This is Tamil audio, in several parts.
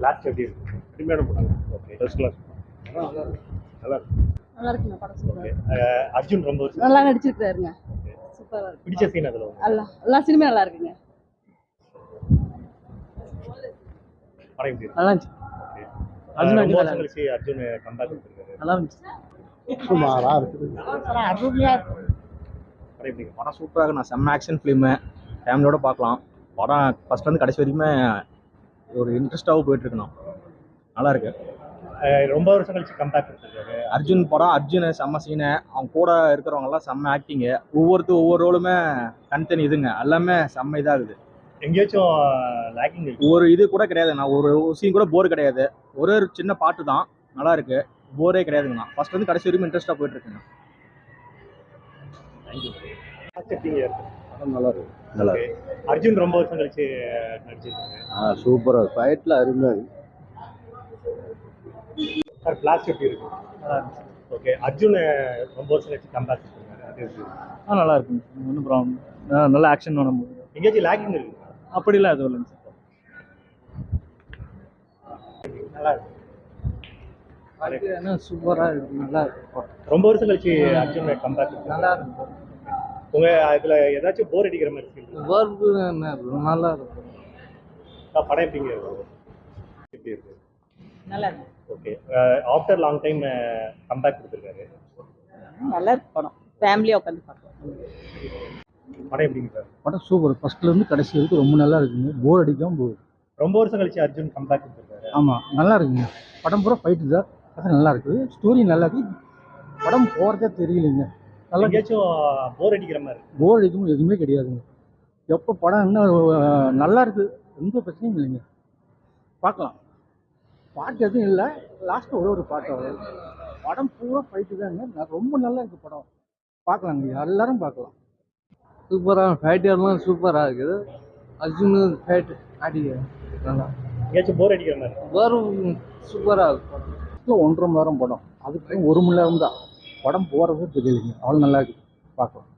லாஸ்ட் எப்படி இருக்கு? அருமையான படம். Okay, first class. நல்லா இருக்கு. நல்லா இருக்கு. நல்லா இருக்குங்க படம். ஓகே, அர்ஜுன் ரொம்ப நல்லா நடிச்சிருக்காருங்க. சூப்பரா இருக்கு. பிடிச்ச சீன் அதுல எல்லா சினிமா நல்லா இருக்குங்க. படம் எப்படி இருக்கு? நல்லா இருந்துச்சு. ஓகே, அர்ஜுன் ரொம்ப வருஷம் கழிச்சு அர்ஜுன் கம்பேக் பண்ணிருக்காரு. நல்லா இருந்துச்சு. சுமாரா இருக்குது. அருமையா இருக்கு. படம் எப்படி இருக்கு? படம் சூப்பராக இருக்கு. நான் செம்ம ஆக்ஷன் ஃபிலிமு, ஃபேமிலியோட பார்க்கலாம். படம் ஃபர்ஸ்ட்லேருந்து கடைசி வரைக்குமே ஒரு இன்ட்ரெஸ்டாகவும் போயிட்டுருக்கணும். நல்லா இருக்கு. ரொம்ப வருஷம் கழிச்சு கம்பேக் பண்ணிருக்காரு அர்ஜுன் படம். அர்ஜுன் செம்ம சீனு, அவங்க கூட இருக்கிறவங்கலாம் செம்ம ஆக்டிங்கு. ஒவ்வொரு ரோலுமே தனித்தனி இதுங்க, எல்லாமே செம்ம இதாகுது. எங்கேயாச்சும் லேக்கிங் இருக்கு? ஒரு இது கூட கிடையாது. நான் ஒரு சீன் கூட போர் கிடையாது. ஒரு சின்ன பாட்டு தான் நல்லா இருக்கு. போரே கிடையாதுங்கண்ணா. ஃபர்ஸ்ட் வந்து கடைசி வரைக்கும் இன்ட்ரெஸ்டாக போயிட்டு இருக்குங்க. தேங்க்யூ. படம் நல்லா இருக்கு. நல்லா இருக்கு. அர்ஜுன் ரொம்ப வருஷம் கழிச்சு நடிச்சிருக்காங்க. சூப்பரா ஃபைட்ல அருமையா இருக்கு. சார் கிளாஸ் எப்படி இருக்கு? நல்லா இருந்துச்சு. ஓகே, அர்ஜுன் ரொம்ப வருஷம் கழிச்சு கம்பேக் பண்ணிருக்காரு. அது எப்படி இருக்கு? நல்லா இருக்கு. ஒன்றும் ப்ராப்ளம். நல்ல ஆக்ஷன் வேணும். எங்கேயாச்சும் லேக்கிங் இருக்கு? அப்படிலாம் எதுவும் இல்லைங்க சார். நல்லா இருக்கு. என்ன சூப்பராக இருக்கு. நல்லா இருக்கு. ரொம்ப வருஷம் கழிச்சு அர்ஜுன் கம்பேக் நல்லா இருக்கு. உங்க இதுல ஏதாச்சும் போர் அடிக்கிற மாதிரி ஃபீல்? வேர்பு நல்லா இருக்கு. படம் எப்படிங்க இருக்கு? எப்படி இருக்கு? நல்லா இருக்கு. Okay, after long time comeback கொடுத்துருக்காரு. நல்லா இருக்கு படம். ஃபேமிலியா உட்காந்து பார்க்கலாம். படம் எப்படிங்க சார்? படம் சூப்பர். ஃபர்ஸ்ட்லேருந்து கடைசி வரைக்கும் ரொம்ப நல்லா இருக்குங்க. போர் அடிக்காம போகுது. ரொம்ப வருஷம் கழிச்சு அர்ஜுன் கம்பேக் கொடுத்துருக்காரு. ஆமாம், நல்லா இருக்குங்க. படம் பூரா ஃபைட்டு தான். அது நல்லா இருக்குது. ஸ்டோரி நல்லா இருக்குது. படம் போகிறதே தெரியலைங்க. நல்லா எங்கேயாச்சும் போர் அடிக்கிற மாதிரி? போர் அடிக்கும் எதுவுமே கிடையாதுங்க. எப்போ படம் இன்னும் நல்லா இருக்குது. எந்த பிரச்சனையும் இல்லைங்க. பார்க்கலாம். பாட்டு எதுவும் இல்லை. லாஸ்ட்டு ஒரு பாட்டு வரும். படம் பூரா ஃபைட்டு தாங்க. ரொம்ப நல்லா இருக்குது படம். பார்க்கலாங்க, எல்லாரும் பார்க்கலாம். சூப்பராக ஃபைட்டர்லாம் சூப்பராக இருக்குது. அர்ஜுனு ஃபைட் அடிக்க நல்லா எங்கேயாச்சும் போர் அடிக்கிற மாதிரி? வரும். சூப்பராக இருக்கும். 1.5 மணி நேரம் படம். அதுக்கு 1 மணி நேரம் தான். படம் போகிறது தெரியலைங்க. அவ்வளோ நல்லா இருக்குது. பார்க்கலாம்.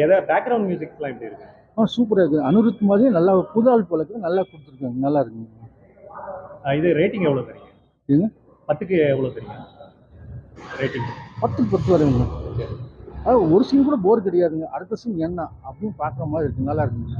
ஏதாவது பேக்ரவுண்ட் மியூசிக்ஸ்லாம் எப்படி இருக்கு? சூப்பராக இருக்குது. அனிருத் மாதிரி நல்லா புது ஆள் போல இருக்குது. நல்லா கொடுத்துருக்காங்க. நல்லா இருக்குங்க. இது ரேட்டிங் எவ்வளோ தரீங்க? ஏங்க 10க்கு எவ்வளோ தரீங்க ரேட்டிங்? 10க்கு 10 வருங்க. அது ஒரு சீன் கூட போர் கிடையாதுங்க. அடுத்த சீன் என்ன அப்படின்னு பார்க்குற மாதிரி இருக்குது. நல்லா இருக்குங்க.